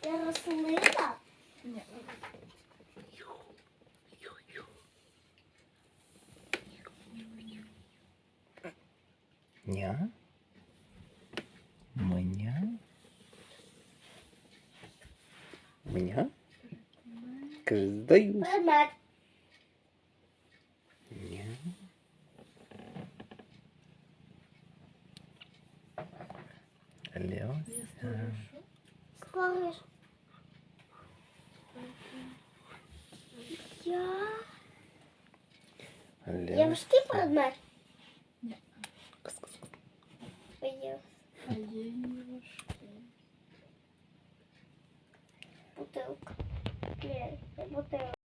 Я рослина? Ні. Ня. Меня. Меня. Кажи, здаюсь. Предмет. Ня. Люся. Скажеш. Я Люся. важкий предмет. Ні. Є А є і не важкі. бутилка. Ні, не бутилка.